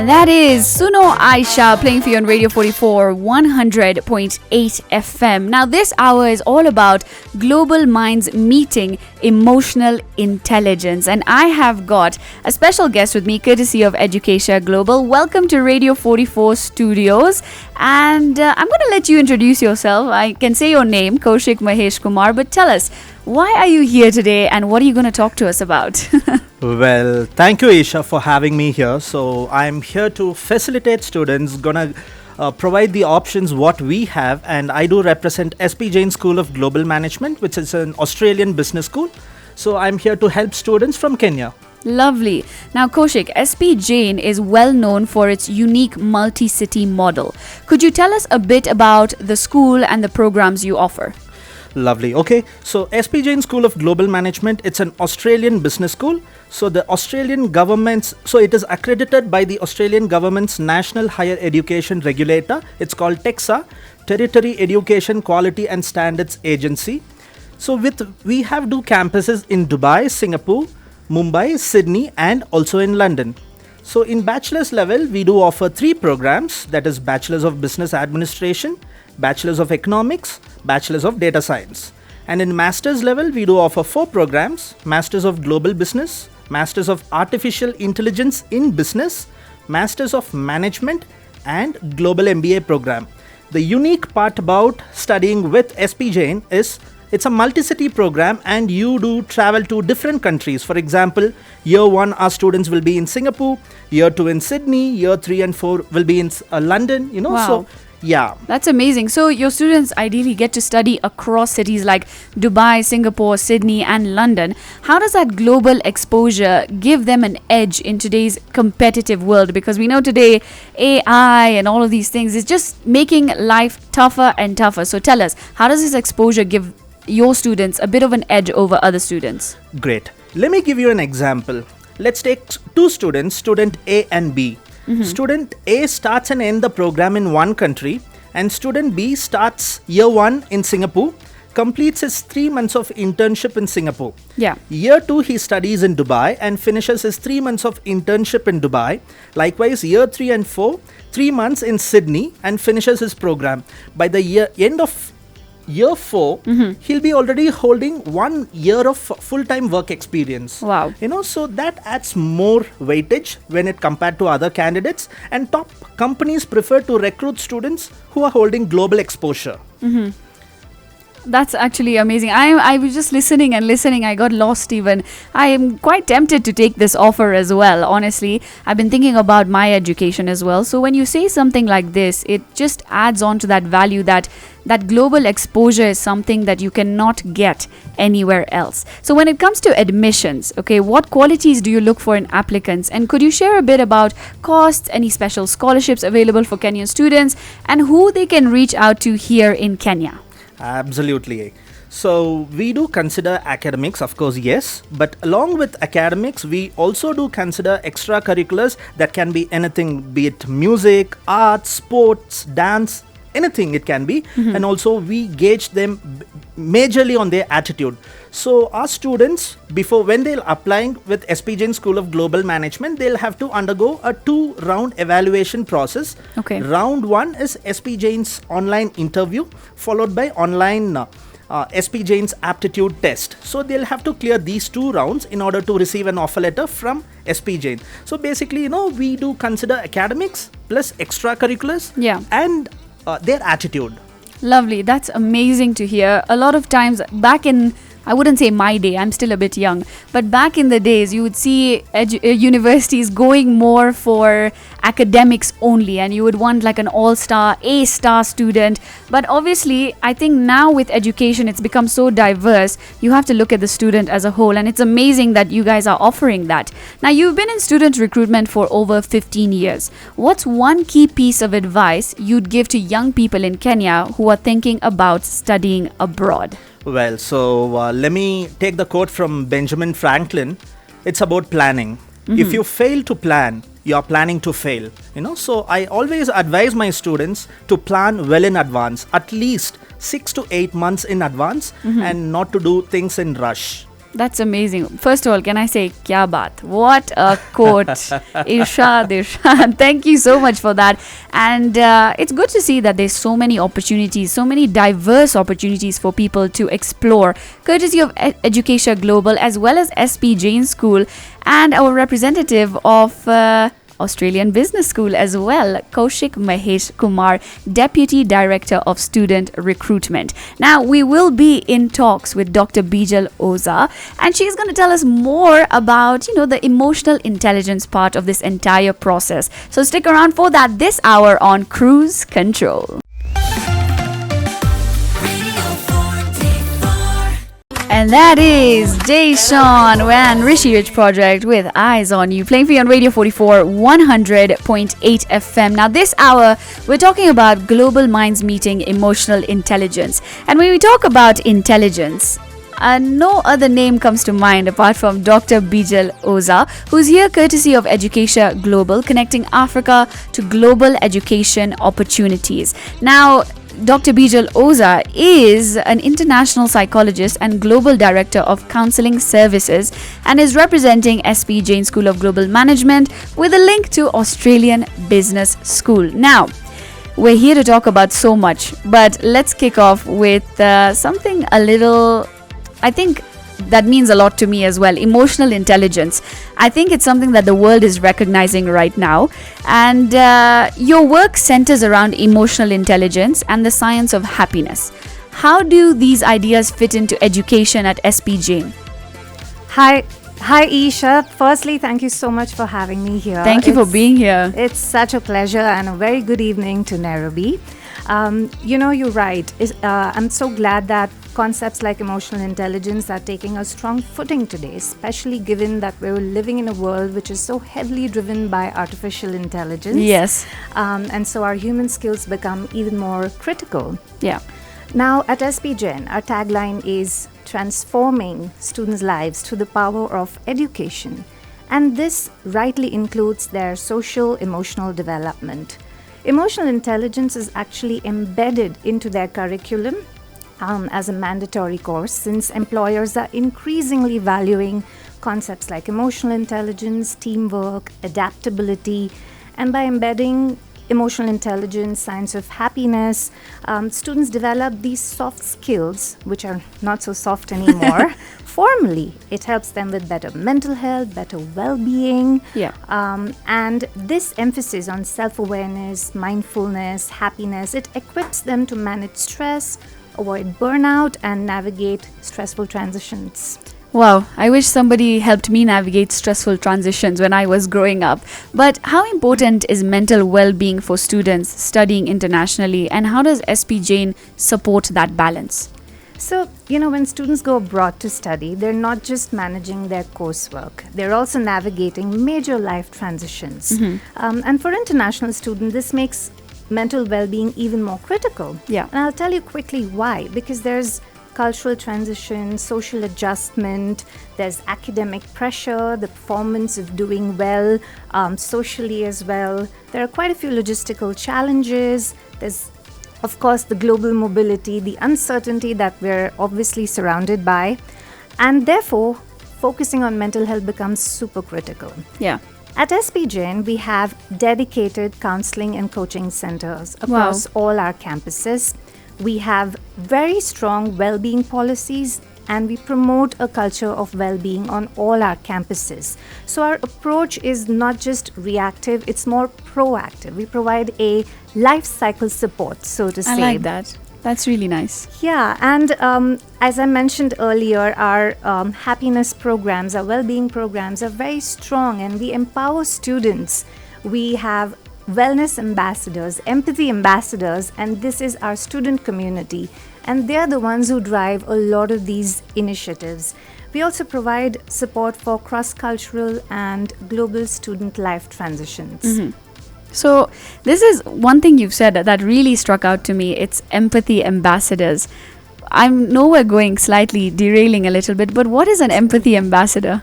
That is Suno Aisha playing for you on Radio 44 100.8 FM. Now, this hour is all about global minds meeting emotional intelligence. And I have got a special guest with me, courtesy of Educatia Global. Welcome to Radio 44 Studios. And I'm going to let you introduce yourself. I can say your name, Kaushik Maheshkumar, but tell us, why are you here today and what are you going to talk to us about? Well, thank you, Isha, for having me here. So I'm here to facilitate students, gonna provide the options what we have, and I do represent Jain School of Global Management, which is an Australian business school. So I'm here to help students from Kenya. Lovely. Now, Kaushik, Jain is well known for its unique multi-city model. Could you tell us a bit about the school and the programs you offer? Lovely. Okay. So Jain School of Global Management, it's an Australian business school. So the Australian government's, so it is accredited by the Australian government's National Higher Education Regulator. It's called TEXA, Territory Education Quality and Standards Agency. So we have two campuses in Dubai, Singapore, Mumbai, Sydney, and also in London. So in bachelor's level, we do offer 3 programs, that is Bachelor's of Business Administration, Bachelor's of Economics, Bachelor's of Data Science. And in master's level, we do offer 4 programs, Masters of Global Business, Masters of Artificial Intelligence in Business, Masters of Management, and Global MBA program. The unique part about studying with Jain is it's a multi-city program and you do travel to different countries. For example, year 1 our students will be in Singapore, year 2 in Sydney, year 3 and 4 will be in London, Wow. So yeah. That's amazing. So your students ideally get to study across cities like Dubai, Singapore, Sydney and London. How does that global exposure give them an edge in today's competitive world? Because we know today AI and all of these things is just making life tougher and tougher. So tell us, how does this exposure give your students a bit of an edge over other students? Great. Let me give you an example. Let's take 2 students, student A and B. Student A starts and ends the program in one country, and student B starts year 1 in Singapore, completes his 3 months of internship in Singapore. Yeah. Year 2 he studies in Dubai and finishes his 3 months of internship in Dubai. Likewise, year 3 and 4, 3 months in Sydney and finishes his program. By the end of year 4, he'll be already holding 1 year of full-time work experience. Wow. So that adds more weightage when it compared to other candidates, and top companies prefer to recruit students who are holding global exposure. That's actually amazing. I was just listening. I got lost even. I am quite tempted to take this offer as well. Honestly, I've been thinking about my education as well. So when you say something like this, it just adds on to that value that global exposure is something that you cannot get anywhere else. So when it comes to admissions, okay, what qualities do you look for in applicants? And could you share a bit about costs, any special scholarships available for Kenyan students, and who they can reach out to here in Kenya? Absolutely. So we do consider academics, of course, yes. But along with academics, we also do consider extracurriculars that can be anything, be it music, arts, sports, dance, anything it can be. And also we gauge them majorly on their attitude. So our students, when they're applying with Jain School of Global Management, they'll have to undergo a 2-round evaluation process. Okay. Round 1 is Jain's online interview, followed by online Jain's aptitude test. So they'll have to clear these 2 rounds in order to receive an offer letter from Jain. So basically, we do consider academics plus extracurriculars and their attitude. Lovely. That's amazing to hear. A lot of times back in, I wouldn't say my day, I'm still a bit young, but back in the days, you would see universities going more for academics only, and you would want like an all-star, A-star student. But obviously, I think now with education, it's become so diverse, you have to look at the student as a whole, and it's amazing that you guys are offering that. Now, you've been in student recruitment for over 15 years. What's one key piece of advice you'd give to young people in Kenya who are thinking about studying abroad? Well, so let me take the quote from Benjamin Franklin. It's about planning. If you fail to plan, you are planning to fail. So I always advise my students to plan well in advance, at least 6 to 8 months in advance, and not to do things in rush. That's amazing. First of all, can I say, kya baat? What a quote. Irshad. Thank you so much for that. And it's good to see that there's so many opportunities, so many diverse opportunities for people to explore, courtesy of Educatia Global as well as SP Jain School and our representative of Australian Business School as well, Kaushik Maheshkumar, Deputy Director of Student Recruitment. Now, we will be in talks with Dr. Bijal Oza, and she's going to tell us more about, the emotional intelligence part of this entire process. So stick around for that this hour on Cruise Control. And that is Jason and Rishi Rich Project with Eyes on You, playing for you on Radio 44 100.8 FM. Now, this hour, we're talking about global minds meeting emotional intelligence. And when we talk about intelligence, no other name comes to mind apart from Dr. Bijal Oza, who's here courtesy of Educatia Global, connecting Africa to global education opportunities. Now, Dr. Bijal Oza is an international psychologist and global director of counselling services and is representing SP Jain School of Global Management with a link to Australian Business School. Now, we're here to talk about so much, but let's kick off with something a little, I think, that means a lot to me as well. Emotional intelligence. I think it's something that the world is recognizing right now. And your work centers around emotional intelligence and the science of happiness. How do these ideas fit into education at SP Jain? Hi, Isha. Firstly, thank you so much for having me here. Thank you for being here. It's such a pleasure and a very good evening to Nairobi. You're right. I'm so glad that concepts like emotional intelligence are taking a strong footing today, especially given that we're living in a world which is so heavily driven by artificial intelligence. Yes. And so our human skills become even more critical. Yeah. Now, at SP Jain, our tagline is transforming students' lives through the power of education. And this rightly includes their social, emotional development. Emotional intelligence is actually embedded into their curriculum as a mandatory course, since employers are increasingly valuing concepts like emotional intelligence, teamwork, adaptability, and by embedding emotional intelligence, science of happiness, students develop these soft skills, which are not so soft anymore, formally. It helps them with better mental health, better well-being. Yeah. And this emphasis on self-awareness, mindfulness, happiness, it equips them to manage stress, avoid burnout, and navigate stressful transitions. Wow, I wish somebody helped me navigate stressful transitions when I was growing up. But how important is mental well-being for students studying internationally, and how does SP Jain support that balance? So, when students go abroad to study, they're not just managing their coursework, they're also navigating major life transitions. And for international students, this makes mental well-being even more critical. Yeah. And I'll tell you quickly why. Because there's cultural transition, social adjustment, there's academic pressure, the performance of doing well, socially as well. There are quite a few logistical challenges. There's, of course, the global mobility, the uncertainty that we're obviously surrounded by. And therefore, focusing on mental health becomes super critical. Yeah. At SP Jain, we have dedicated counseling and coaching centers across all our campuses. We have very strong well-being policies, and we promote a culture of well-being on all our campuses. So our approach is not just reactive, it's more proactive. We provide a life cycle support, so to say. I like that. That's really nice. Yeah, and as I mentioned earlier, our happiness programs, our well-being programs are very strong, and we empower students. We have wellness ambassadors, empathy ambassadors, and this is our student community. And they're the ones who drive a lot of these initiatives. We also provide support for cross-cultural and global student life transitions. So this is one thing you've said that really struck out to me. It's empathy ambassadors. I know we're going slightly derailing a little bit, but what is an empathy ambassador?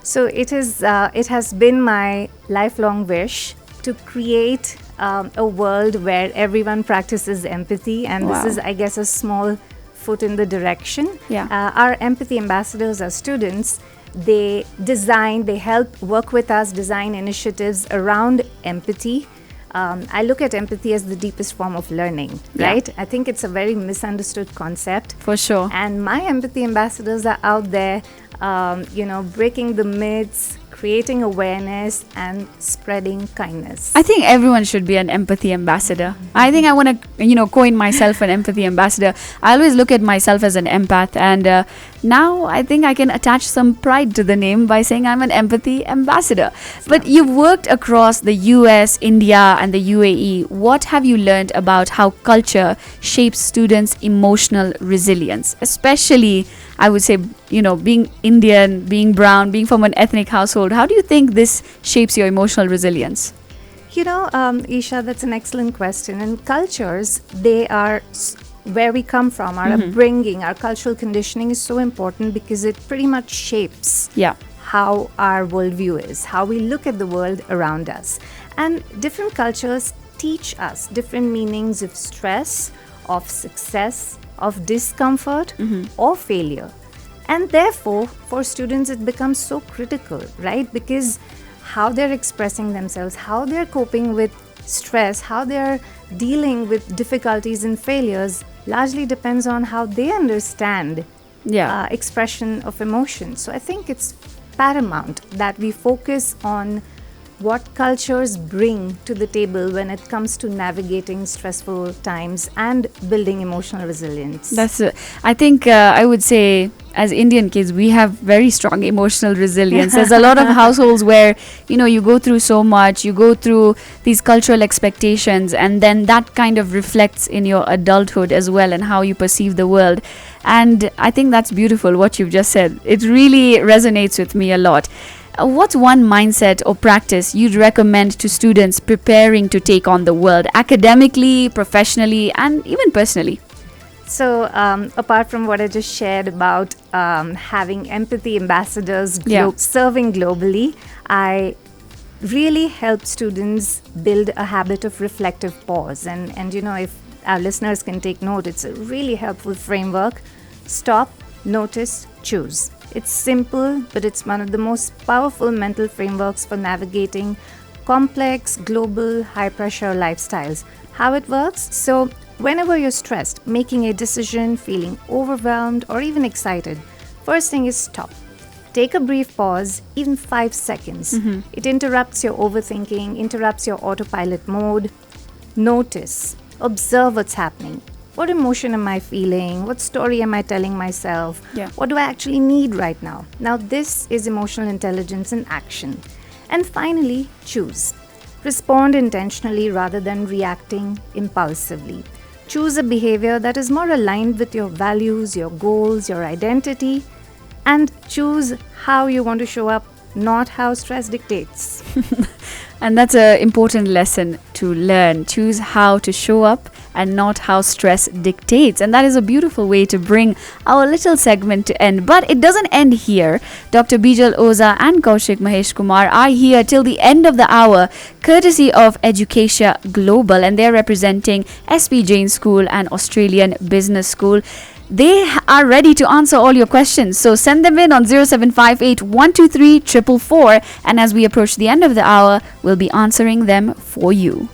So it has been my lifelong wish to create a world where everyone practices empathy, and this is, I guess, a small foot in the direction. Yeah. Our empathy ambassadors are students. They help work with us, design initiatives around empathy. I look at empathy as the deepest form of learning, right? I think it's a very misunderstood concept. For sure. And my empathy ambassadors are out there, breaking the myths, creating awareness, and spreading kindness. I think everyone should be an empathy ambassador. I think I want to, coin myself an empathy ambassador. I always look at myself as an empath, and now I think I can attach some pride to the name by saying I'm an empathy ambassador. But you've worked across the US, India, and the UAE. What have you learned about how culture shapes students' emotional resilience? Especially, I would say, being Indian, being brown, being from an ethnic household. How do you think this shapes your emotional resilience? Isha, that's an excellent question. And cultures, they are where we come from, our upbringing, our cultural conditioning is so important because it pretty much shapes how our worldview is, how we look at the world around us. And different cultures teach us different meanings of stress, of success, of discomfort, or failure. And therefore, for students, it becomes so critical, right? Because how they're expressing themselves, how they're coping with stress, how they're dealing with difficulties and failures largely depends on how they understand expression of emotion. So I think it's paramount that we focus on what cultures bring to the table when it comes to navigating stressful times and building emotional resilience. I think I would say as Indian kids, we have very strong emotional resilience. There's a lot of households where, you go through so much, you go through these cultural expectations, and then that kind of reflects in your adulthood as well and how you perceive the world. And I think that's beautiful, what you've just said. It really resonates with me a lot. What's one mindset or practice you'd recommend to students preparing to take on the world, academically, professionally, and even personally? So, apart from what I just shared about having empathy ambassadors serving globally, I really help students build a habit of reflective pause. And if our listeners can take note, it's a really helpful framework. Stop, notice, choose. It's simple, but it's one of the most powerful mental frameworks for navigating complex, global, high-pressure lifestyles. How it works? So, whenever you're stressed, making a decision, feeling overwhelmed, or even excited, first thing is stop. Take a brief pause, even 5 seconds. It interrupts your overthinking, interrupts your autopilot mode. Notice, observe what's happening. What emotion am I feeling? What story am I telling myself? What do I actually need right now? Now, this is emotional intelligence in action. And finally, choose. Respond intentionally rather than reacting impulsively. Choose a behavior that is more aligned with your values, your goals, your identity, and choose how you want to show up, not how stress dictates. And that's an important lesson to learn. Choose how to show up and not how stress dictates. And that is a beautiful way to bring our little segment to end. But it doesn't end here. Dr. Bijal Oza and Kaushik Maheshkumar are here till the end of the hour, courtesy of Educatia Global, and they're representing SP Jain School and Australian Business School. They are ready to answer all your questions. So send them in on 0758 123 444. And as we approach the end of the hour, we'll be answering them for you.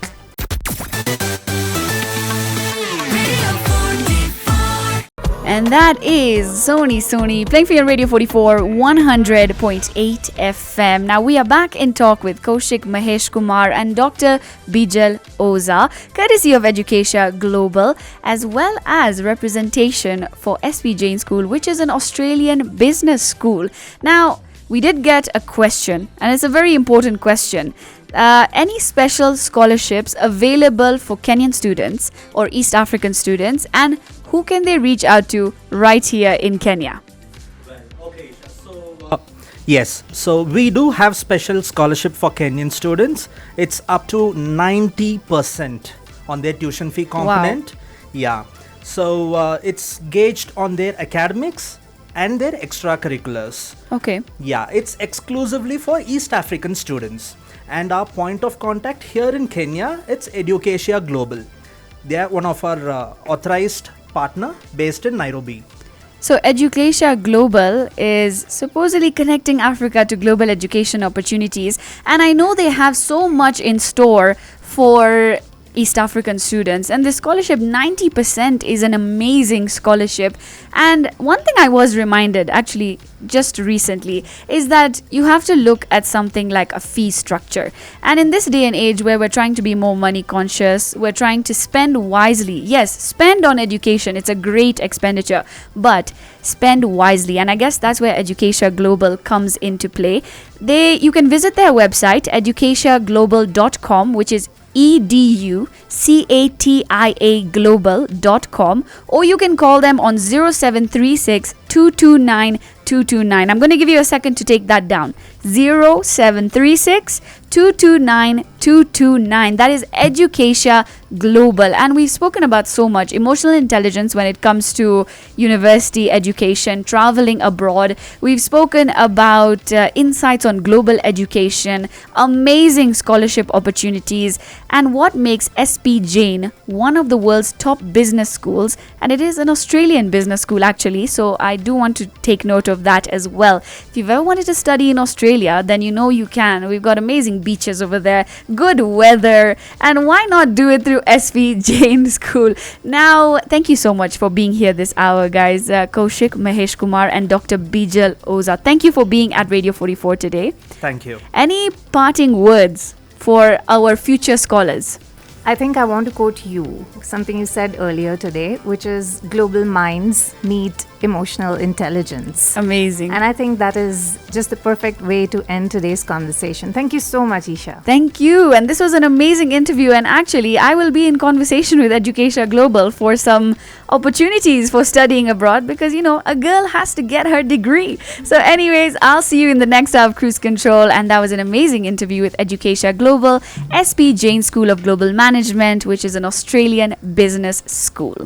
And that is Sony playing for your Radio 44 100.8 FM. Now we are back in talk with Kaushik Maheshkumar and Dr. Bijal Oza, courtesy of Educatia Global, as well as representation for SP Jain School, which is an Australian business school. Now, we did get a question, and it's a very important question. Any special scholarships available for Kenyan students or East African students, and who can they reach out to right here in Kenya? Yes, so we do have special scholarship for Kenyan students. It's up to 90% on their tuition fee component. Wow. Yeah, so it's gauged on their academics and their extracurriculars. Okay. Yeah, it's exclusively for East African students. And our point of contact here in Kenya, it's Educatia Global. They are one of our authorized partner based in Nairobi. So, Educatia Global is supposedly connecting Africa to global education opportunities, and I know they have so much in store for East African students. And this scholarship, 90%, is an amazing scholarship. And one thing I was reminded, actually, just recently, is that you have to look at something like a fee structure. And in this day and age where we're trying to be more money conscious, we're trying to spend wisely. Yes, spend on education. It's a great expenditure, but spend wisely. And I guess that's where Educatia Global comes into play. You can visit their website, educatiaglobal.com, which is educatia global.com, or you can call them on 0736 229 229. I'm going to give you a second to take that down. 0736 229 229. That is Educatia Global. And we've spoken about so much emotional intelligence when it comes to university education, traveling abroad. We've spoken about insights on global education, amazing scholarship opportunities, and what makes SP Jain one of the world's top business schools. And it is an Australian business school, actually. So I do want to take note of that as well. If you've ever wanted to study in Australia, then you know you can. We've got amazing beaches over there, good weather, and why not do it through SP Jain School? Now, thank you so much for being here this hour, guys. Kaushik, Maheshkumar, and Dr. Bijal Oza. Thank you for being at Radio 44 today. Thank you. Any parting words for our future scholars? I think I want to quote you, something you said earlier today, which is global minds meet emotional intelligence. Amazing. And I think that is just the perfect way to end today's conversation. Thank you so much, Isha. Thank you. And this was an amazing interview. And actually, I will be in conversation with Educatia Global for some opportunities for studying abroad because, you know, a girl has to get her degree. So anyways, I'll see you in the next hour of Cruise Control. And that was an amazing interview with Educatia Global, SP Jain School of Global Management, which is an Australian business school.